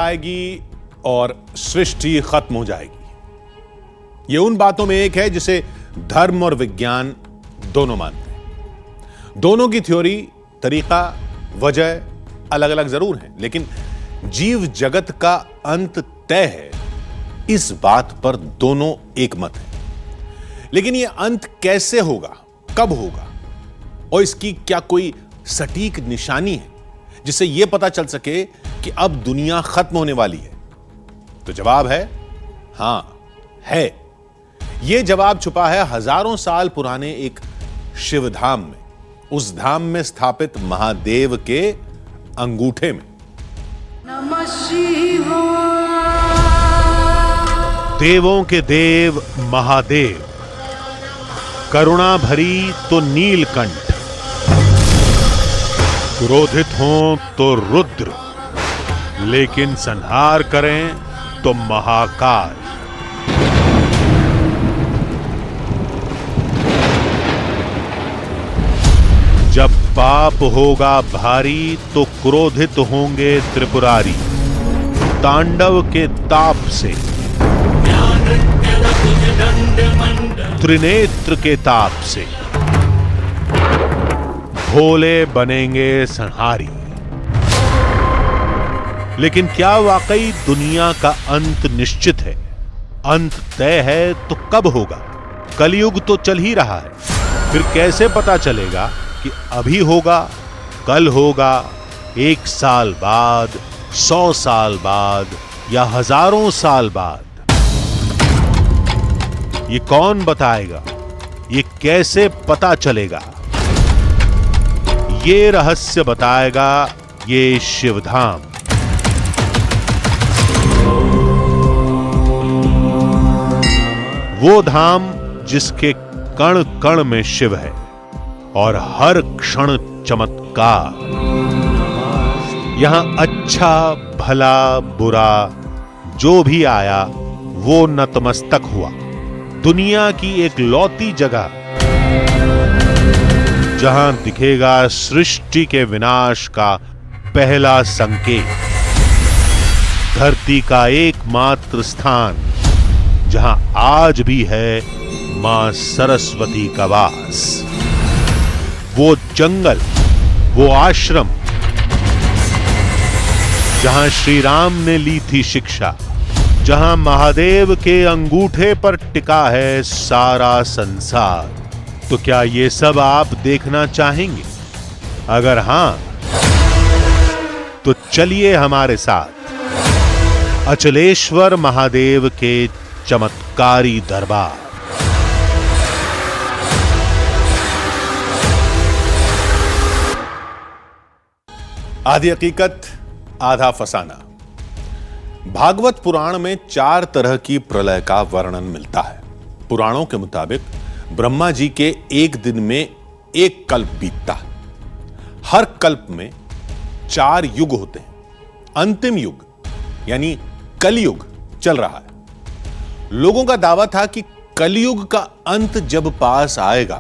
आएगी और सृष्टि खत्म हो जाएगी। ये उन बातों में एक है जिसे धर्म और विज्ञान दोनों मानते हैं। दोनों की थ्योरी, तरीका, वजह अलग अलग जरूर हैं, लेकिन जीव जगत का अंत तय है, इस बात पर दोनों एक मत हैं। लेकिन यह अंत कैसे होगा, कब होगा और इसकी क्या कोई सटीक निशानी है जिससे यह पता चल सके कि अब दुनिया खत्म होने वाली है? तो जवाब है हां, है। यह जवाब छुपा है हजारों साल पुराने एक शिवधाम में, उस धाम में स्थापित महादेव के अंगूठे में। नमः शिवाय। देवों के देव महादेव, करुणा भरी तो नीलकंठ, क्रोधित हों तो रुद्र, लेकिन संहार करें तो महाकाल। जब पाप होगा भारी तो क्रोधित होंगे त्रिपुरारी, तांडव के ताप से, त्रिनेत्र के ताप से भोले बनेंगे संहारी। लेकिन क्या वाकई दुनिया का अंत निश्चित है? अंत तय है तो कब होगा? कलयुग तो चल ही रहा है, फिर कैसे पता चलेगा कि अभी होगा, कल होगा, 1 साल बाद, 100 साल बाद या हजारों साल बाद? ये कौन बताएगा? ये कैसे पता चलेगा? ये रहस्य बताएगा ये शिवधाम। वो धाम जिसके कण कण में शिव है और हर क्षण चमत्कार। यहां अच्छा भला बुरा जो भी आया वो नतमस्तक हुआ। दुनिया की एक लौती जगह जहां दिखेगा सृष्टि के विनाश का पहला संकेत। धरती का एकमात्र स्थान जहां आज भी है मां सरस्वती का वास। वो जंगल, वो आश्रम जहां श्री राम ने ली थी शिक्षा, जहां महादेव के अंगूठे पर टिका है सारा संसार। तो क्या ये सब आप देखना चाहेंगे? अगर हां, तो चलिए हमारे साथ अचलेश्वर महादेव के चमत्कारी दरबार। आधी हकीकत आधा फसाना। भागवत पुराण में 4 तरह की प्रलय का वर्णन मिलता है। पुराणों के मुताबिक ब्रह्मा जी के एक दिन में 1 कल्प बीतता है। हर कल्प में 4 युग होते हैं। अंतिम युग यानी कलयुग चल रहा है। लोगों का दावा था कि कलयुग का अंत जब पास आएगा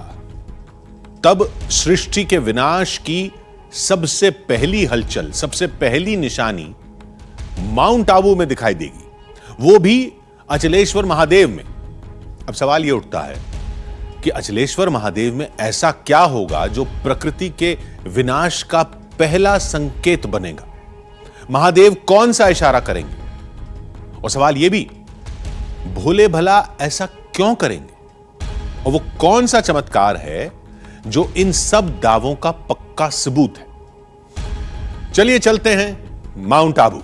तब सृष्टि के विनाश की सबसे पहली हलचल, सबसे पहली निशानी माउंट आबू में दिखाई देगी, वो भी अचलेश्वर महादेव में। अब सवाल यह उठता है कि अचलेश्वर महादेव में ऐसा क्या होगा जो प्रकृति के विनाश का पहला संकेत बनेगा? महादेव कौन सा इशारा करेंगे? और सवाल यह भी, भोले भला ऐसा क्यों करेंगे? और वो कौन सा चमत्कार है जो इन सब दावों का पक्का सबूत है? चलिए चलते हैं माउंट आबू।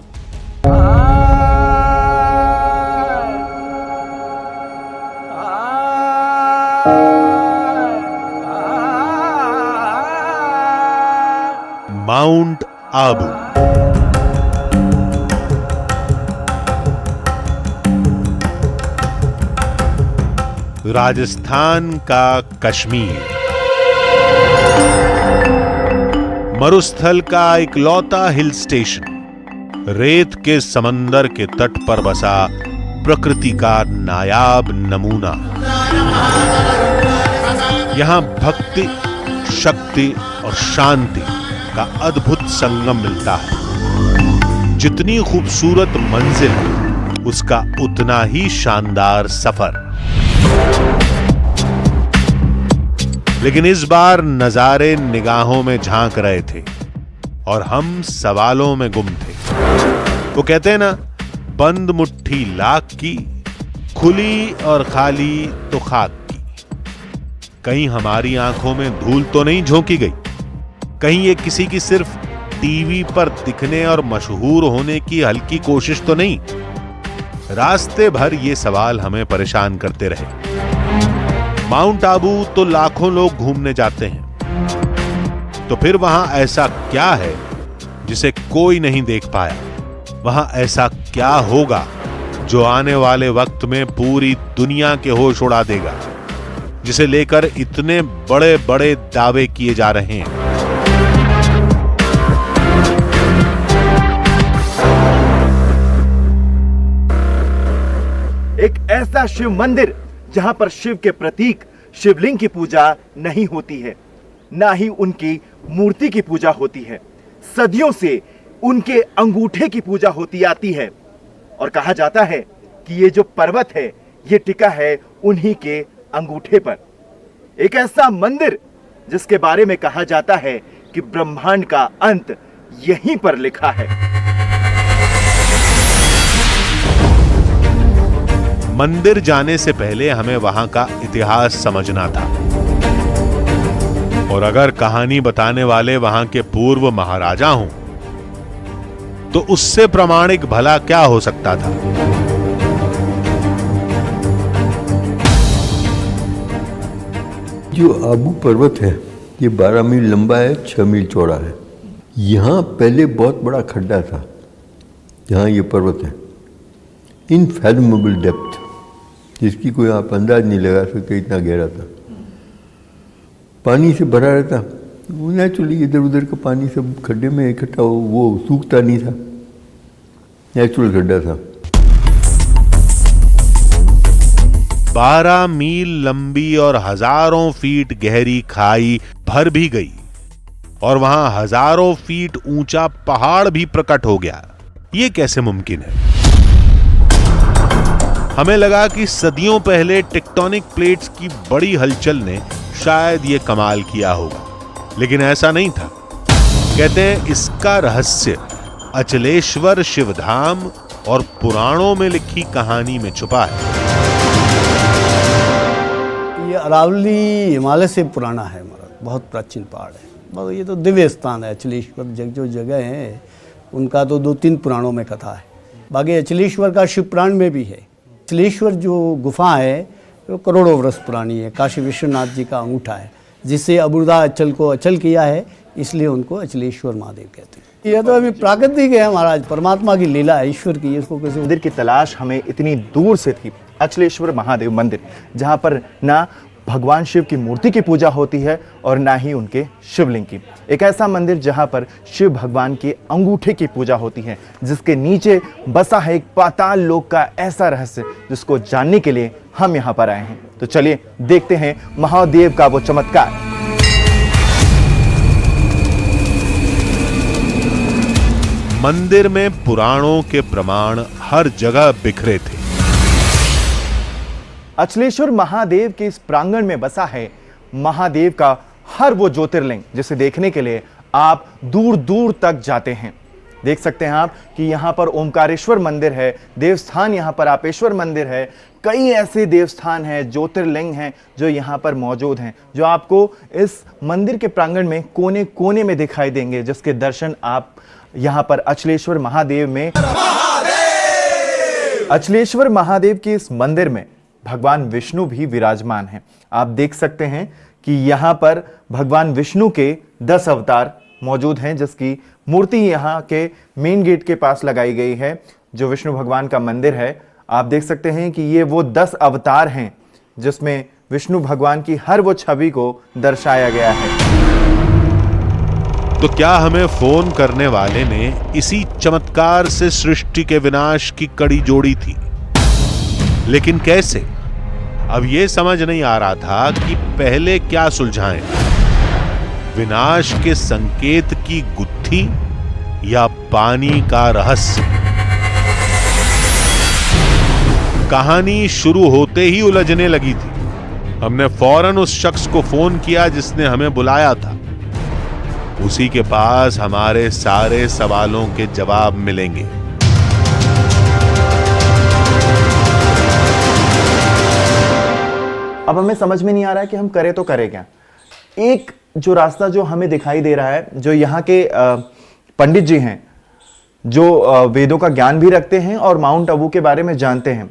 माउंट आबू राजस्थान का कश्मीर, मरुस्थल का इकलौता हिल स्टेशन, रेत के समंदर के तट पर बसा प्रकृति का नायाब नमूना। यहां भक्ति, शक्ति और शांति का अद्भुत संगम मिलता है। जितनी खूबसूरत मंजिल, उसका उतना ही शानदार सफर। लेकिन इस बार नजारे निगाहों में झांक रहे थे और हम सवालों में गुम थे। वो कहते हैं ना, बंद मुट्ठी लाख की, खुली और खाली तो खाक की। कहीं हमारी आंखों में धूल तो नहीं झोंकी गई? कहीं ये किसी की सिर्फ टीवी पर दिखने और मशहूर होने की हल्की कोशिश तो नहीं? रास्ते भर ये सवाल हमें परेशान करते रहे। माउंट आबू तो लाखों लोग घूमने जाते हैं, तो फिर वहां ऐसा क्या है जिसे कोई नहीं देख पाया? वहां ऐसा क्या होगा जो आने वाले वक्त में पूरी दुनिया के होश उड़ा देगा, जिसे लेकर इतने बड़े बड़े दावे किए जा रहे हैं? एक ऐसा शिव मंदिर जहां पर शिव के प्रतीक शिवलिंग की पूजा नहीं होती है, ना ही उनकी मूर्ति की पूजा होती है। सदियों से उनके अंगूठे की पूजा होती आती है और कहा जाता है कि ये जो पर्वत है ये टिका है उन्हीं के अंगूठे पर। एक ऐसा मंदिर जिसके बारे में कहा जाता है कि ब्रह्मांड का अंत यहीं पर लिखा है। मंदिर जाने से पहले हमें वहां का इतिहास समझना था, और अगर कहानी बताने वाले वहां के पूर्व महाराजा हों तो उससे प्रामाणिक भला क्या हो सकता था? जो आबू पर्वत है ये 12 मील लंबा है, 6 मील चौड़ा है। यहाँ पहले बहुत बड़ा खड्डा था, जहाँ ये पर्वत है, इनफैथोमेबल डेप्थ, जिसकी कोई आप अंदाज नहीं लगा सकते, इतना गहरा था। पानी से भरा रहता, वो नेचुरली इधर उधर का पानी सब खड्डे में इकट्ठा हो, वो सूखता नहीं था, नेचुरल खड्डा था। 12 मील लंबी और हजारों फीट गहरी खाई भर भी गई, और वहां हजारों फीट ऊंचा पहाड़ भी प्रकट हो गया। ये कैसे मुमकिन है? हमें लगा कि सदियों पहले टेक्टोनिक प्लेट्स की बड़ी हलचल ने शायद ये कमाल किया होगा, लेकिन ऐसा नहीं था। कहते हैं इसका रहस्य अचलेश्वर शिवधाम और पुराणों में लिखी कहानी में छुपा है। ये अरावली हिमालय से पुराना है, हमारा बहुत प्राचीन पहाड़ है। मतलब ये तो दिव्य स्थान है। अचलेश्वर जो जगह है उनका तो 2-3 पुराणों में कथा है। बाकी अचलेश्वर का शिव पुराण में भी है। अचलेश्वर जो गुफा है वो करोड़ों वर्ष पुरानी है। काशी विश्वनाथ जी का अंगूठा है, जिससे अबुर्दा अचल को अचल किया है, इसलिए उनको अचलेश्वर महादेव कहते हैं। यह तो अभी प्राकृतिक है महाराज, परमात्मा की लीला है, ईश्वर की। इसको कैसे मंदिर की तलाश हमें इतनी दूर से थी। अचलेश्वर महादेव मंदिर, जहां पर ना भगवान शिव की मूर्ति की पूजा होती है और ना ही उनके शिवलिंग की। एक ऐसा मंदिर जहां पर शिव भगवान के अंगूठे की पूजा होती है, जिसके नीचे बसा है एक पाताल लोक का ऐसा रहस्य, जिसको जानने के लिए हम यहां पर आए हैं। तो चलिए देखते हैं महादेव का वो चमत्कार। मंदिर में पुराणों के प्रमाण हर जगह बिखरे थे। अचलेश्वर महादेव के इस प्रांगण में बसा है महादेव का हर वो ज्योतिर्लिंग, जिसे देखने के लिए आप दूर दूर तक जाते हैं। देख सकते हैं आप कि यहाँ पर ओमकारेश्वर मंदिर है, देवस्थान यहाँ पर आपेश्वर मंदिर है। कई ऐसे देवस्थान हैं, ज्योतिर्लिंग हैं जो यहाँ पर मौजूद हैं, जो आपको इस मंदिर के प्रांगण में कोने कोने में दिखाई देंगे, जिसके दर्शन आप यहाँ पर अचलेश्वर महादेव में। अचलेश्वर महादेव के इस मंदिर में भगवान विष्णु भी विराजमान हैं। आप देख सकते हैं कि यहाँ पर भगवान विष्णु के 10 अवतार मौजूद हैं, जिसकी मूर्ति यहाँ के मेन गेट के पास लगाई गई है, जो विष्णु भगवान का मंदिर है। आप देख सकते हैं कि ये वो 10 अवतार हैं, जिसमें विष्णु भगवान की हर वो छवि को दर्शाया गया है। तो क्या हमें फोन करने वाले ने इसी चमत्कार से सृष्टि के विनाश की कड़ी जोड़ी थी? लेकिन कैसे? अब यह समझ नहीं आ रहा था कि पहले क्या सुलझाएं, विनाश के संकेत की गुत्थी या पानी का रहस्य? कहानी शुरू होते ही उलझने लगी थी। हमने फौरन उस शख्स को फोन किया जिसने हमें बुलाया था। उसी के पास हमारे सारे सवालों के जवाब मिलेंगे। अब हमें समझ में नहीं आ रहा है कि हम करें तो करें क्या। एक जो रास्ता जो हमें दिखाई दे रहा है, जो यहाँ के पंडित जी हैं, जो वेदों का ज्ञान भी रखते हैं और माउंट आबू के बारे में जानते हैं,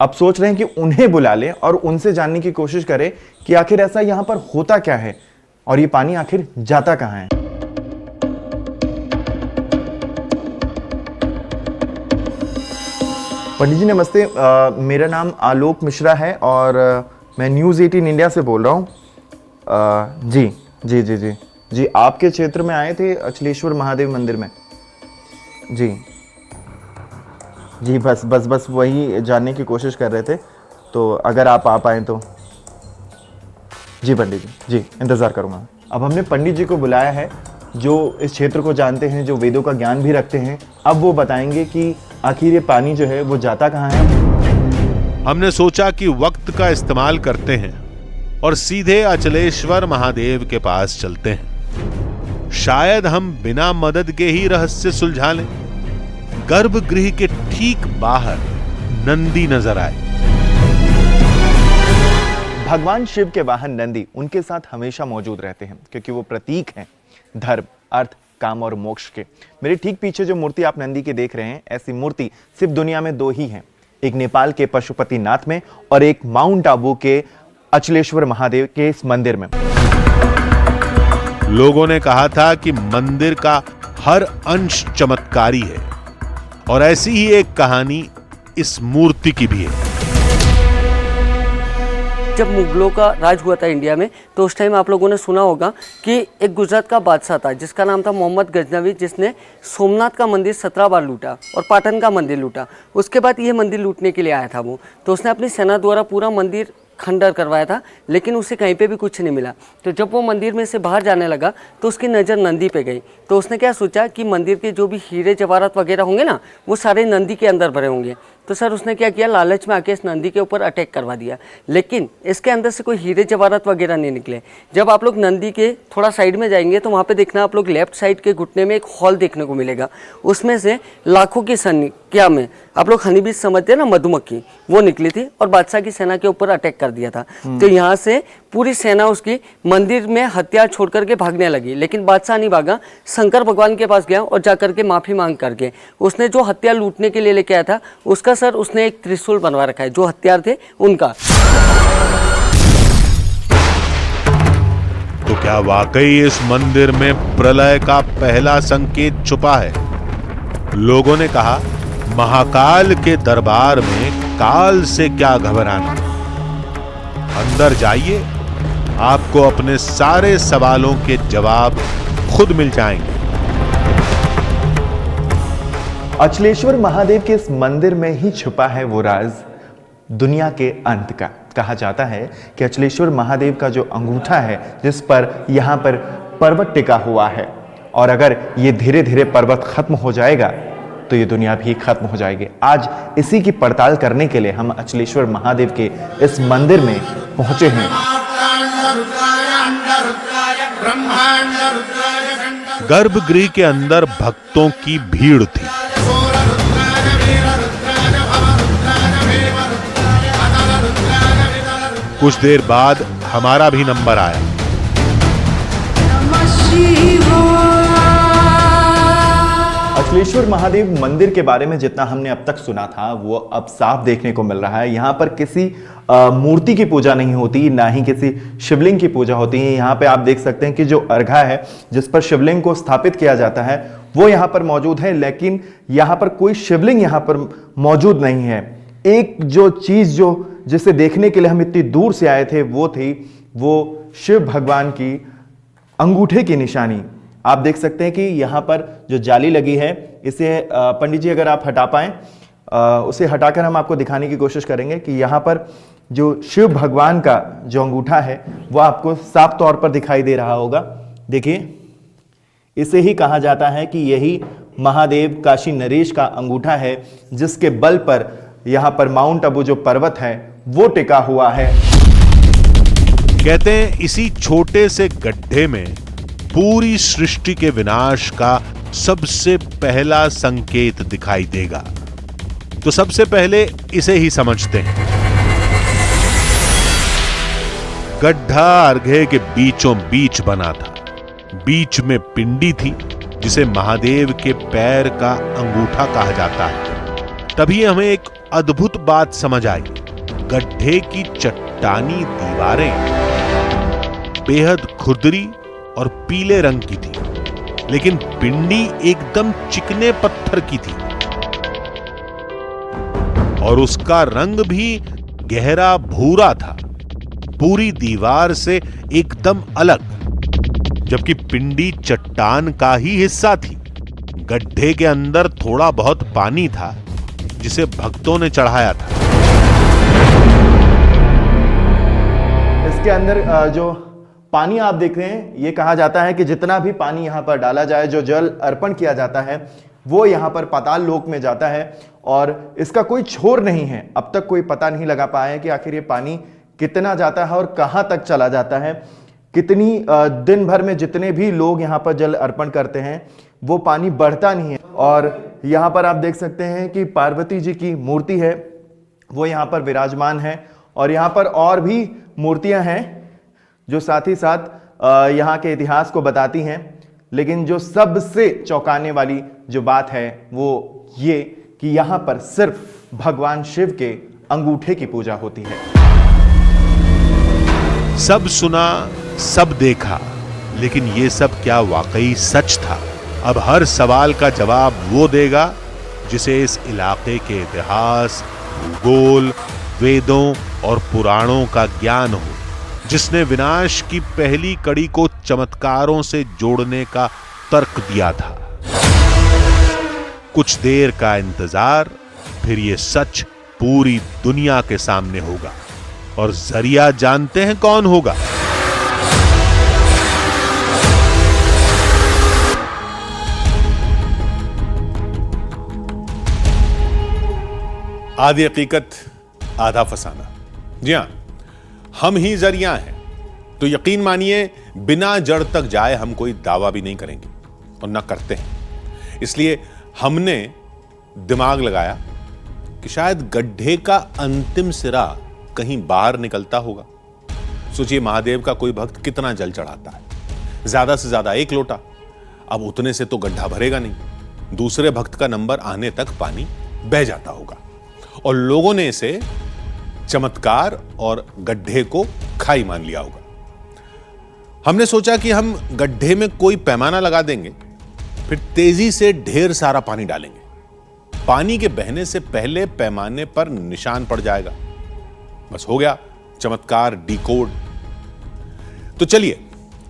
अब सोच रहे हैं कि उन्हें बुला लें और उनसे जानने की कोशिश करें कि आखिर ऐसा यहाँ पर होता क्या है और ये पानी आखिर जाता कहाँ है। पंडित जी नमस्ते, मेरा नाम आलोक मिश्रा है और मैं न्यूज़ 18 इंडिया से बोल रहा हूँ। जी जी जी जी जी आपके क्षेत्र में आए थे अचलेश्वर महादेव मंदिर में। जी जी बस वही जानने की कोशिश कर रहे थे, तो अगर आप आ पाएँ तो। जी पंडित जी इंतज़ार करूँगा। अब हमने पंडित जी को बुलाया है जो इस क्षेत्र को जानते हैं, जो वेदों का ज्ञान भी रखते हैं। अब वो बताएंगे कि आखिर ये पानी जो है वो जाता कहाँ है। हमने सोचा कि वक्त का इस्तेमाल करते हैं और सीधे अचलेश्वर महादेव के पास चलते हैं। शायद हम बिना मदद के ही रहस्य सुलझा लें। गर्भगृह के ठीक बाहर नंदी नजर आए। भगवान शिव के वाहन नंदी उनके साथ हमेशा मौजूद रहते हैं क्योंकि वो प्रतीक हैं धर्म, अर्थ, काम और मोक्ष के। मेरे ठीक पीछे जो मूर्ति आप नंदी के देख रहे हैं, ऐसी मूर्ति सिर्फ दुनिया में दो ही हैं। एक नेपाल के पशुपतिनाथ में और एक माउंट आबू के अचलेश्वर महादेव के इस मंदिर में। लोगों ने कहा था कि मंदिर का हर अंश चमत्कारी है और ऐसी ही एक कहानी इस मूर्ति की भी है। जब मुगलों का राज हुआ था इंडिया में, तो उस टाइम आप लोगों ने सुना होगा कि एक गुजरात का बादशाह था जिसका नाम था मोहम्मद गजनवी, जिसने सोमनाथ का मंदिर 17 बार लूटा और पाटन का मंदिर लूटा। उसके बाद ये मंदिर लूटने के लिए आया था वो, तो उसने अपनी सेना द्वारा पूरा मंदिर खंडर करवाया था, लेकिन उसे कहीं पे भी कुछ नहीं मिला। तो जब वो मंदिर में से बाहर जाने लगा तो उसकी नज़र नंदी पे गई। तो उसने क्या सोचा कि मंदिर के जो भी हीरे जवाहरात वगैरह होंगे ना, वो सारे नंदी के अंदर भरे होंगे। तो सर उसने क्या किया, लालच में आके इस नंदी के ऊपर अटैक करवा दिया, लेकिन इसके अंदर से कोई हीरे जवाहरात वगैरह नहीं निकले। जब आप लोग नंदी के थोड़ा साइड में जाएंगे तो वहाँ पे देखना आप लोग लेफ्ट साइड के घुटने में एक हॉल देखने को मिलेगा। उसमें से लाखों की संख्या में आप लोग हनी बीज समझते हैं ना, मधुमक्खी, वो निकली थी और बादशाह की सेना के ऊपर अटैक कर दिया था। तो यहाँ से पूरी सेना उसकी मंदिर में हथियार छोड़ करके भागने लगी, लेकिन बादशाह नहीं भागा, शंकर भगवान के पास गया और जाकर के माफी मांग करके उसने जो हथियार लूटने के लिए लेके आया था उसका सर उसने एक त्रिशूल बनवा रखा है, जो हथियार थे उनका। तो क्या वाकई इस मंदिर में प्रलय का पहला संकेत छुपा है? लोगों ने कहा, महाकाल के दरबार में काल से क्या घबराना। अंदर जाइए, आपको अपने सारे सवालों के जवाब खुद मिल जाएंगे। अचलेश्वर महादेव के इस मंदिर में ही छुपा है वो राज दुनिया के अंत का। कहा जाता है कि अचलेश्वर महादेव का जो अंगूठा है, जिस पर यहाँ पर पर्वत टिका हुआ है, और अगर ये धीरे धीरे पर्वत खत्म हो जाएगा तो ये दुनिया भी खत्म हो जाएगी। आज इसी की पड़ताल करने के लिए हम अचलेश्वर महादेव के इस मंदिर में पहुंचे हैं। गर्भगृह के अंदर भक्तों की भीड़ थी। कुछ देर बाद हमारा भी नंबर आया। नमः शिवाय। अचलेश्वर महादेव मंदिर के बारे में जितना हमने अब तक सुना था वो अब साफ देखने को मिल रहा है। यहाँ पर किसी मूर्ति की पूजा नहीं होती, ना ही किसी शिवलिंग की पूजा होती है। यहाँ पे आप देख सकते हैं कि जो अर्घा है जिस पर शिवलिंग को स्थापित किया जाता है वो यहाँ पर मौजूद है, लेकिन यहाँ पर कोई शिवलिंग यहाँ पर मौजूद नहीं है। एक जो चीज जो जिसे देखने के लिए हम इतनी दूर से आए थे वो थी वो शिव भगवान की अंगूठे की निशानी। आप देख सकते हैं कि यहाँ पर जो जाली लगी है इसे पंडित जी अगर आप हटा पाएं, उसे हटाकर हम आपको दिखाने की कोशिश करेंगे कि यहाँ पर जो शिव भगवान का जो अंगूठा है वो आपको साफ तौर पर दिखाई दे रहा होगा। देखिए, इसे ही कहा जाता है कि यही महादेव काशी नरेश का अंगूठा है, जिसके बल पर यहाँ पर माउंट आबू जो पर्वत है वो टिका हुआ है। कहते हैं इसी छोटे से गड्ढे में पूरी सृष्टि के विनाश का सबसे पहला संकेत दिखाई देगा। तो सबसे पहले इसे ही समझते हैं। गड्ढा अर्घे के बीचों बीच बना था। बीच में पिंडी थी जिसे महादेव के पैर का अंगूठा कहा जाता है। तभी हमें एक अद्भुत बात समझ आई। गड्ढे की चट्टानी दीवारें बेहद खुरदरी और पीले रंग की थी, लेकिन पिंडी एकदम चिकने पत्थर की थी और उसका रंग भी गहरा भूरा था, पूरी दीवार से एकदम अलग, जबकि पिंडी चट्टान का ही हिस्सा थी। गड्ढे के अंदर थोड़ा बहुत पानी था जिसे भक्तों ने चढ़ाया था। इसके अंदर जो पानी आप देख रहे हैं, ये कहा जाता है कि जितना भी पानी यहाँ पर डाला जाए, जो जल अर्पण किया जाता है, वो यहाँ पर पाताल लोक में जाता है और इसका कोई छोर नहीं है। अब तक कोई पता नहीं लगा पाया है कि आखिर ये पानी कितना जाता है और कहाँ तक चला जाता है। कितनी दिन भर में जितने भी लोग यहाँ पर जल अर्पण करते हैं वो पानी बढ़ता नहीं है। और यहाँ पर आप देख सकते हैं कि पार्वती जी की मूर्ति है, वो यहाँ पर विराजमान है और यहाँ पर और भी मूर्तियाँ हैं जो साथ ही साथ यहाँ के इतिहास को बताती हैं। लेकिन जो सबसे चौंकाने वाली जो बात है वो ये कि यहाँ पर सिर्फ भगवान शिव के अंगूठे की पूजा होती है। सब सुना, सब देखा, लेकिन ये सब क्या वाकई सच था? अब हर सवाल का जवाब वो देगा जिसे इस इलाके के इतिहास, भूगोल, वेदों और पुराणों का ज्ञान हो, जिसने विनाश की पहली कड़ी को चमत्कारों से जोड़ने का तर्क दिया था। कुछ देर का इंतजार, फिर ये सच पूरी दुनिया के सामने होगा। और जरिया जानते हैं कौन होगा? आधी हकीकत आधा फसाना। जी हां, हम ही जरिया हैं। तो यकीन मानिए, बिना जड़ तक जाए हम कोई दावा भी नहीं करेंगे और ना करते हैं। इसलिए हमने दिमाग लगाया कि शायद गड्ढे का अंतिम सिरा कहीं बाहर निकलता होगा। सोचिए, महादेव का कोई भक्त कितना जल चढ़ाता है? ज्यादा से ज्यादा 1 लोटा। अब उतने से तो गड्ढा भरेगा नहीं। दूसरे भक्त का नंबर आने तक पानी बह जाता होगा और लोगों ने इसे चमत्कार और गड्ढे को खाई मान लिया होगा। हमने सोचा कि हम गड्ढे में कोई पैमाना लगा देंगे, फिर तेजी से ढेर सारा पानी डालेंगे। पानी के बहने से पहले पैमाने पर निशान पड़ जाएगा। बस हो गया चमत्कार डिकोड। तो चलिए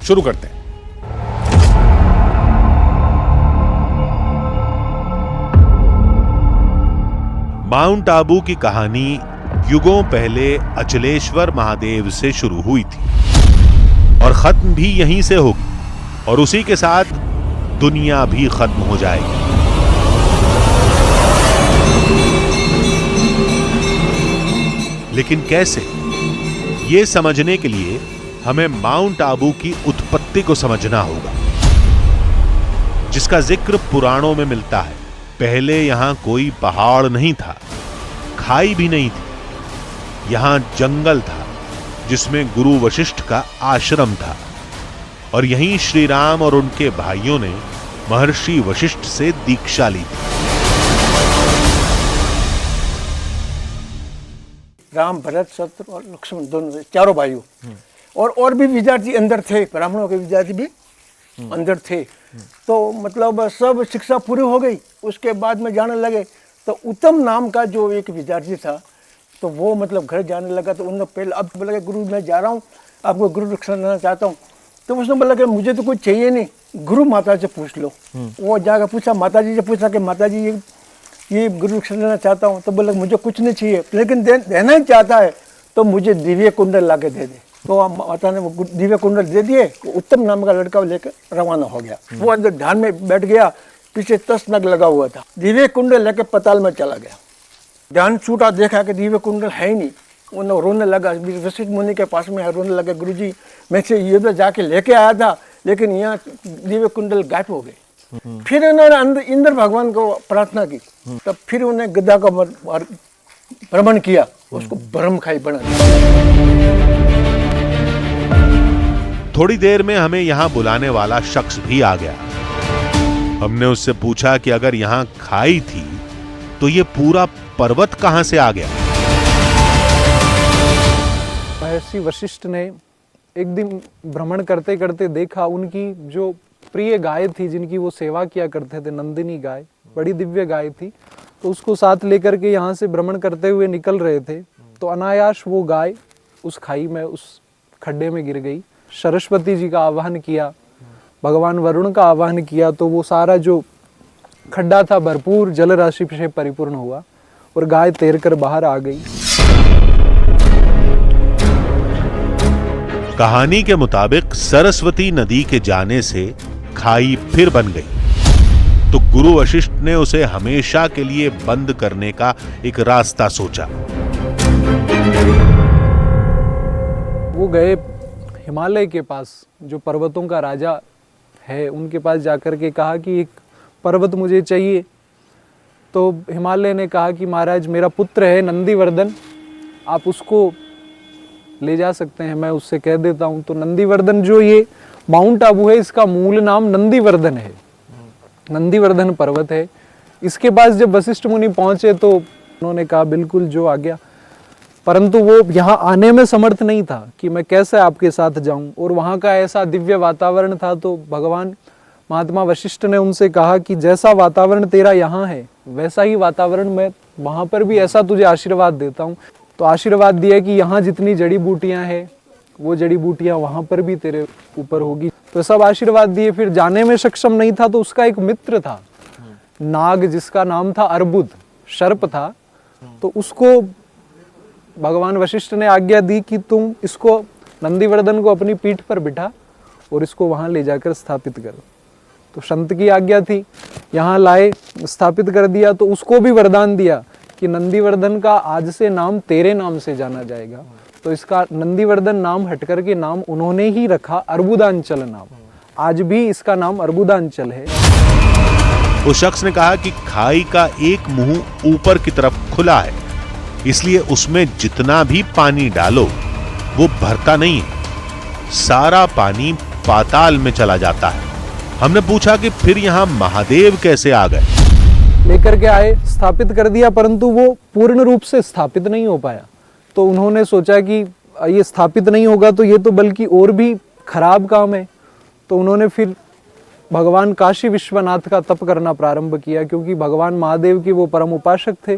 शुरू करते हैं। माउंट आबू की कहानी युगों पहले अचलेश्वर महादेव से शुरू हुई थी और खत्म भी यहीं से होगी, और उसी के साथ दुनिया भी खत्म हो जाएगी। लेकिन कैसे? ये समझने के लिए हमें माउंट आबू की उत्पत्ति को समझना होगा, जिसका जिक्र पुराणों में मिलता है। पहले यहां कोई पहाड़ नहीं था, खाई भी नहीं थी। यहां जंगल था जिसमें गुरु वशिष्ठ का आश्रम था, और यहीं श्री राम और उनके भाइयों ने महर्षि वशिष्ठ से दीक्षा ली थी। राम, भरत, शत्रु और लक्ष्मण, दोनों चारों भाइयों, और भी विद्यार्थी अंदर थे, ब्राह्मणों के विद्यार्थी भी अंदर थे। तो मतलब सब शिक्षा पूरी हो गई। उसके बाद में जाने लगे तो उत्तम नाम का जो एक विद्यार्थी था, तो वो मतलब घर जाने लगा। तो उन्होंने पहले अब बोला, गुरु मैं जा रहा हूँ, आपको गुरु दीक्षा लेना चाहता हूँ। तो उसने बोला कि मुझे तो कुछ चाहिए नहीं, गुरु माता से पूछ लो। वो जाकर पूछा, माता जी से पूछा कि माता जी ये गुरु दीक्षा लेना चाहता हूँ। तो बोला मुझे कुछ नहीं चाहिए, लेकिन देना ही चाहता है तो मुझे दिव्य कुंडल ला के दे दे। तो माता ने वो दिव्य कुंडल दे दिए। उत्तम नाम का लड़का लेकर रवाना हो गया। वो अंदर ध्यान में बैठ गया पीछे 10 नग लगा हुआ था। दिव्य कुंडल लेके पताल में चला गया। ध्यान छूटा, देखा कि दिव्य कुंडल है ही नहीं। वो रोने लगा, वशिष्ठ मुनि के पास में रोने लगा, गुरुजी मैं से ये तो जाके लेके आया था, लेकिन यहाँ दिव्य कुंडल गायब हो गए। फिर उन्होंने इंद्र भगवान को प्रार्थना की, तब फिर उन्हें गदा का भ्रमण किया, उसको ब्रह्मखाई बना दिया। थोड़ी देर में हमें यहां बुलाने वाला शख्स भी आ गया। हमने उससे पूछा कि अगर यहां खाई थी तो ये पूरा पर्वत कहां से आ गया। महर्षि वशिष्ठ ने एक दिन भ्रमण करते करते देखा, उनकी जो प्रिय गाय थी, जिनकी वो सेवा किया करते थे, नंदिनी गाय, बड़ी दिव्य गाय थी, तो उसको साथ लेकर के यहाँ से भ्रमण करते हुए निकल रहे थे, तो अनायास वो गाय उस खाई में, उस खड्डे में गिर गई। सरस्वती जी का आह्वान किया, भगवान वरुण का आह्वान किया, तो वो सारा जो खड्डा था भरपूर जल राशि से परिपूर्ण हुआ और गाय तैरकर बाहर आ गई। कहानी के मुताबिक सरस्वती नदी के जाने से खाई फिर बन गई, तो गुरु वशिष्ठ ने उसे हमेशा के लिए बंद करने का एक रास्ता सोचा। वो गए हिमालय के पास, जो पर्वतों का राजा है, उनके पास जाकर के कहा कि एक पर्वत मुझे चाहिए। तो हिमालय ने कहा कि महाराज मेरा पुत्र है नंदीवर्धन, आप उसको ले जा सकते हैं, मैं उससे कह देता हूँ। तो नंदीवर्धन जो ये माउंट आबू है, इसका मूल नाम नंदीवर्धन है, नंदीवर्धन पर्वत है। इसके पास जब वशिष्ठ मुनि पहुंचे तो उन्होंने कहा बिल्कुल जो आ गया, परंतु वो यहाँ आने में समर्थ नहीं था कि मैं कैसे आपके साथ जाऊं, और वहाँ का ऐसा दिव्य वातावरण था। तो भगवान महात्मा वशिष्ठ ने उनसे कहा कि जैसा वातावरण तेरा यहाँ है वैसा ही वातावरण मैं वहाँ पर भी ऐसा तुझे आशीर्वाद देता हूँ। तो आशीर्वाद दिया कि यहाँ जितनी जड़ी बूटियाँ हैं वो जड़ी बूटियाँ वहाँ पर भी तेरे ऊपर होगी। तो सब आशीर्वाद दिए। फिर जाने में सक्षम नहीं था तो उसका एक मित्र था नाग, जिसका नाम था अर्बुद, सर्प था। तो उसको भगवान वशिष्ठ ने आज्ञा दी कि तुम इसको नंदीवर्धन को अपनी पीठ पर बिठा और इसको वहाँ ले जाकर स्थापित करो। तो संत की आज्ञा थी, यहाँ लाए, स्थापित कर दिया। तो उसको भी वरदान दिया कि नंदीवर्धन का आज से नाम तेरे नाम से जाना जाएगा। तो इसका नंदीवर्धन नाम हट करके नाम उन्होंने ही रखा अर्बुदांचल नाम। आज भी इसका नाम अर्बुदांचल है। उस शख्स ने कहा कि खाई का एक मुंह ऊपर की तरफ खुला है, इसलिए उसमें जितना भी पानी डालो वो भरता नहीं है, सारा पानी पाताल में चला जाता है। हमने पूछा कि फिर यहां महादेव कैसे आ गए। लेकर के आए, स्थापित कर दिया, परंतु वो पूर्ण रूप से स्थापित नहीं हो पाया। तो उन्होंने सोचा कि ये स्थापित नहीं होगा तो ये तो बल्कि और भी खराब काम है। तो उन्होंने फिर भगवान काशी विश्वनाथ का तप करना प्रारंभ किया, क्योंकि भगवान महादेव के वो परम उपासक थे।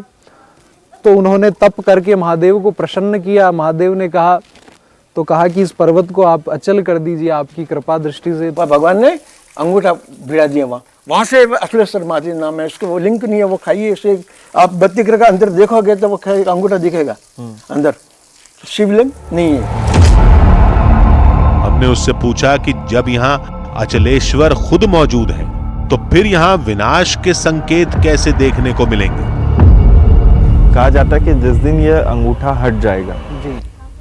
तो उन्होंने तप करके महादेव को प्रसन्न किया। महादेव ने कहा कि इस पर्वत को आप अचल कर दीजिए आपकी कृपा दृष्टि से। भगवान ने अंगूठा भिड़ा दिया वहां से अखिलेश्वर महादेव नाम है उसको, वो लिंक नहीं है, वो खाइए इसे आप बत्ती का अंदर देखोगे तो वो अंगूठा दिखेगा अंदर, शिवलिंग नहीं है। हमने उससे पूछा कि जब यहाँ अचलेश्वर खुद मौजूद है तो फिर यहाँ विनाश के संकेत कैसे देखने को मिलेंगे। कहा जाता है कि जिस दिन यह अंगूठा हट जाएगा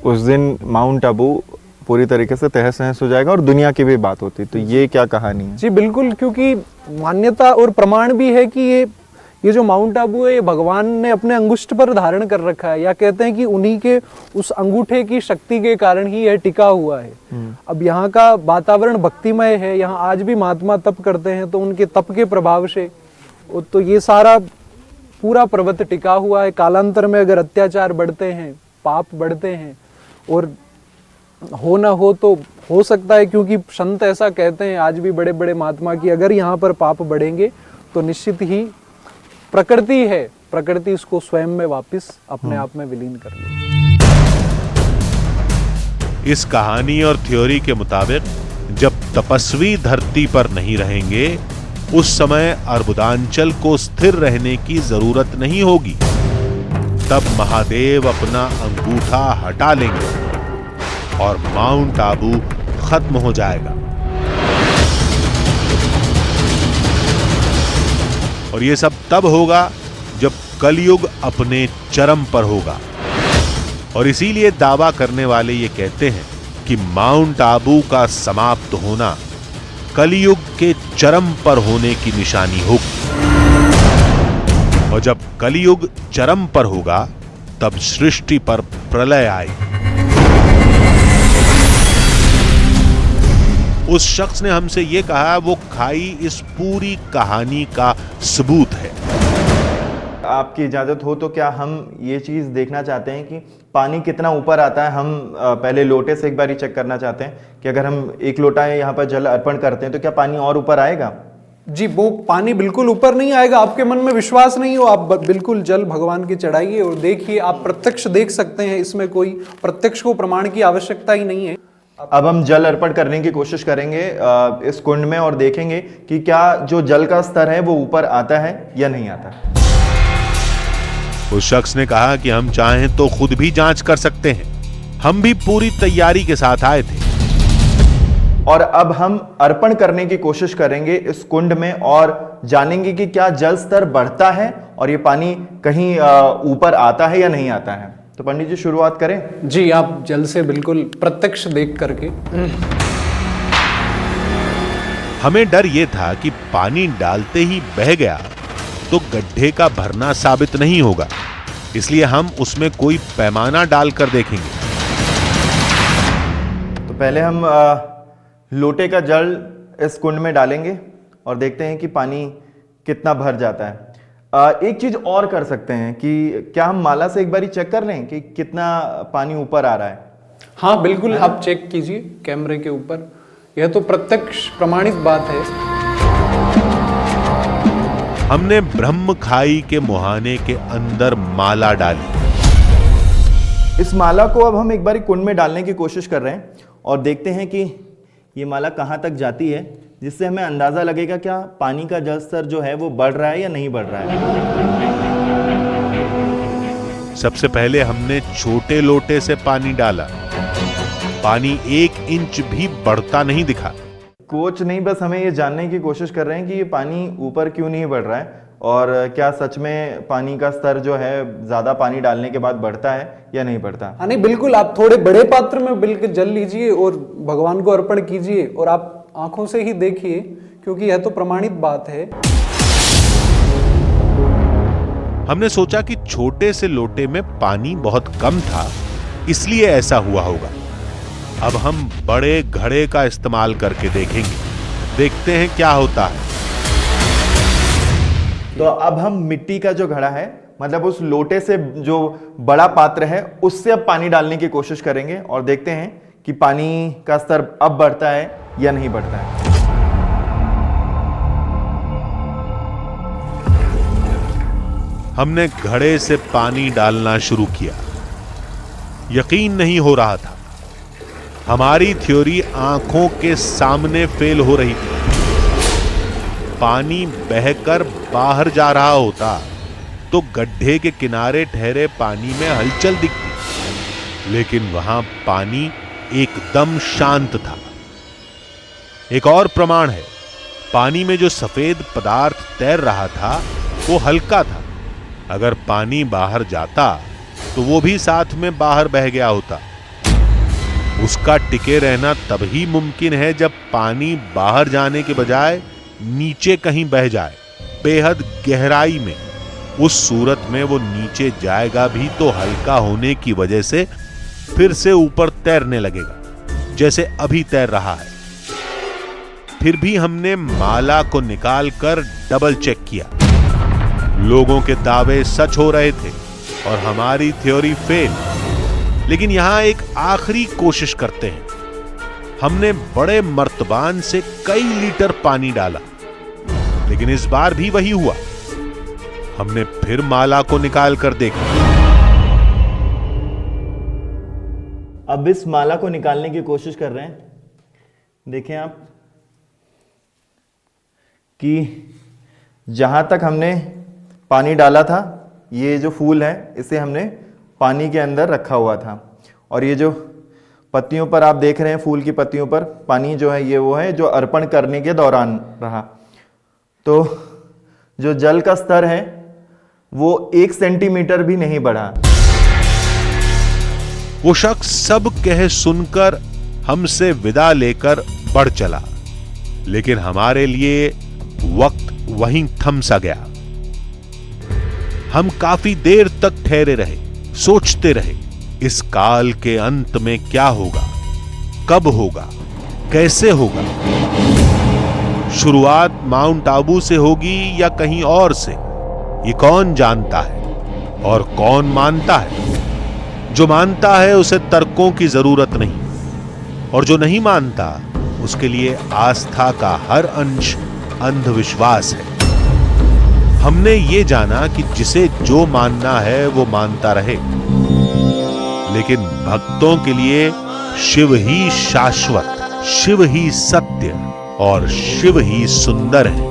उस दिन माउंट आबू पूरी तरीके से तहस नहस हो जाएगा और दुनिया की भी बात होती। तो ये क्या कहानी है? जी बिल्कुल, क्योंकि मान्यता और प्रमाण भी है कि ये जो माउंट आबू है ये भगवान ने अपने अंगुष्ठ पर धारण कर रखा है, या कहते हैं कि उन्हीं के उस अंगूठे की शक्ति के कारण ही यह टिका हुआ है। अब यहाँ का वातावरण भक्तिमय है, यहाँ आज भी महात्मा तप करते हैं, तो उनके तप के प्रभाव से तो ये सारा पूरा पर्वत टिका हुआ है। कालांतर में अगर अत्याचार बढ़ते हैं, पाप बढ़ते हैं, और हो ना हो तो हो सकता है, क्योंकि संत ऐसा कहते हैं आज भी बड़े बड़े महात्मा की, अगर यहाँ पर पाप बढ़ेंगे तो निश्चित ही प्रकृति है, प्रकृति इसको स्वयं में वापस अपने आप में विलीन कर ले। इस कहानी और थ्योरी के मुताबिक जब तपस्वी धरती पर नहीं रहेंगे उस समय अर्बुदांचल को स्थिर रहने की जरूरत नहीं होगी। तब महादेव अपना अंगूठा हटा लेंगे और माउंट आबू खत्म हो जाएगा। और ये सब तब होगा जब कलयुग अपने चरम पर होगा। और इसीलिए दावा करने वाले ये कहते हैं कि माउंट आबू का समाप्त होना कलयुग के चरम पर होने की निशानी होगी। और जब कलयुग चरम पर होगा तब सृष्टि पर प्रलय आएगी। उस शख्स ने हमसे यह कहा, वो खाई इस पूरी कहानी का सबूत है। आपकी इजाज़त हो तो क्या हम ये चीज़ देखना चाहते हैं कि पानी कितना ऊपर आता है। हम पहले लोटे से एक बार ही चेक करना चाहते हैं कि अगर हम 1 लोटा यहाँ पर जल अर्पण करते हैं तो क्या पानी और ऊपर आएगा? जी, वो पानी बिल्कुल ऊपर नहीं आएगा। आपके मन में विश्वास नहीं हो, आप बिल्कुल जल भगवान की चढ़ाइए और देखिए, आप प्रत्यक्ष देख सकते हैं। इसमें कोई प्रत्यक्ष को प्रमाण की आवश्यकता ही नहीं है। अब हम जल अर्पण करने की कोशिश करेंगे इस कुंड में और देखेंगे कि क्या जो जल का स्तर है वो ऊपर आता है या नहीं आता। उस शख्स ने कहा कि हम चाहें तो खुद भी जांच कर सकते हैं। हम भी पूरी तैयारी के साथ आए थे। और अब हम अर्पण करने की कोशिश करेंगे इस कुंड में और जानेंगे कि क्या जल स्तर बढ़ता है और ये पानी कहीं ऊपर आता है या नहीं आता है। तो पंडित जी शुरुआत करें। जी, आप जल से बिल्कुल प्रत्यक्ष देख करके। हमें डर यह था कि पानी डालते ही बह गया तो गड्ढे का भरना साबित नहीं होगा, इसलिए हम उसमें कोई पैमाना डालकर देखेंगे। तो पहले हम लोटे का जल इस कुंड में डालेंगे और देखते हैं कि पानी कितना भर जाता है। एक चीज और कर सकते हैं कि क्या हम माला से एक बारी चेक कर लें कि कितना पानी ऊपर आ रहा है। हाँ बिल्कुल, आप चेक कीजिए कैमरे के ऊपर। यह तो प्रत्यक्ष प्रमाणित बात है। हमने ब्रह्म खाई के मुहाने के अंदर माला डाली। इस माला को अब हम एक बारी कुंड में डालने की कोशिश कर रहे हैं और देखते हैं कि ये माला कहाँ तक जाती है, जिससे हमें अंदाजा लगेगा क्या पानी का जल स्तर जो है वो बढ़ रहा है या नहीं बढ़ रहा है। सबसे पहले हमने छोटे लोटे से पानी डाला। पानी 1 इंच भी बढ़ता नहीं दिखा। कोच नहीं, बस हमें ये जानने की कोशिश कर रहे हैं कि ये पानी ऊपर क्यों नहीं बढ़ रहा है और क्या सच में पानी का स्तर जो है ज्यादा पानी डालने के बाद बढ़ता है या नहीं बढ़ता। हाँ नहीं, बिल्कुल आप थोड़े बड़े पात्र में बिल्कुल जल लीजिए और भगवान को अर्पण कीजिए और आप आंखों से ही देखिए, क्योंकि यह तो प्रमाणित बात है। हमने सोचा कि छोटे से लोटे में पानी बहुत कम था, इसलिए ऐसा हुआ होगा। अब हम बड़े घड़े का इस्तेमाल करके देखेंगे, देखते हैं क्या होता है। तो अब हम मिट्टी का जो घड़ा है, मतलब उस लोटे से जो बड़ा पात्र है, उससे अब पानी डालने की कोशिश करेंगे और देखते हैं कि पानी का स्तर अब बढ़ता है या नहीं बढ़ता है। हमने घड़े से पानी डालना शुरू किया। यकीन नहीं हो रहा था। हमारी थ्योरी आंखों के सामने फेल हो रही थी। पानी बहकर बाहर जा रहा होता तो गड्ढे के किनारे ठहरे पानी में हलचल दिखती, लेकिन वहां पानी एकदम शांत था। एक और प्रमाण है, पानी में जो सफेद पदार्थ तैर रहा था वो हल्का था। अगर पानी बाहर जाता तो वो भी साथ में बाहर बह गया होता। उसका टिके रहना तभी मुमकिन है जब पानी बाहर जाने के बजाय नीचे कहीं बह जाए, बेहद गहराई में। उस सूरत में वो नीचे जाएगा भी तो हल्का होने की वजह से फिर से ऊपर तैरने लगेगा, जैसे अभी तैर रहा है। फिर भी हमने माला को निकालकर डबल चेक किया। लोगों के दावे सच हो रहे थे और हमारी थ्योरी फेल। लेकिन यहां एक आखिरी कोशिश करते हैं। हमने बड़े मर्तबान से कई लीटर पानी डाला, लेकिन इस बार भी वही हुआ। हमने फिर माला को निकाल कर देखा। अब इस माला को निकालने की कोशिश कर रहे हैं। देखें आप कि जहां तक हमने पानी डाला था, ये जो फूल है इसे हमने पानी के अंदर रखा हुआ था और ये जो पत्तियों पर आप देख रहे हैं, फूल की पत्तियों पर पानी जो है, ये वो है जो अर्पण करने के दौरान रहा। तो जो जल का स्तर है वो 1 सेंटीमीटर भी नहीं बढ़ा। वो शख्स सब कह सुनकर हमसे विदा लेकर बढ़ चला, लेकिन हमारे लिए वक्त वहीं थम सा गया। हम काफी देर तक ठहरे रहे, सोचते रहे, इस काल के अंत में क्या होगा, कब होगा, कैसे होगा। शुरुआत माउंट आबू से होगी या कहीं और से, ये कौन जानता है और कौन मानता है। जो मानता है उसे तर्कों की जरूरत नहीं, और जो नहीं मानता उसके लिए आस्था का हर अंश अंधविश्वास है। हमने ये जाना कि जिसे जो मानना है वो मानता रहे, लेकिन भक्तों के लिए शिव ही शाश्वत, शिव ही सत्य और शिव ही सुंदर है।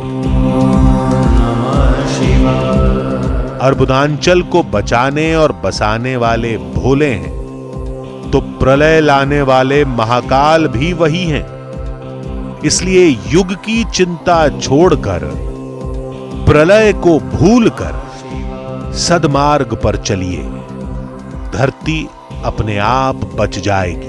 अर्बुदांचल को बचाने और बसाने वाले भोले हैं, तो प्रलय लाने वाले महाकाल भी वही हैं। इसलिए युग की चिंता छोड़कर, प्रलय को भूलकर सद्मार्ग पर चलिए। धरती अपने आप बच जाएगी।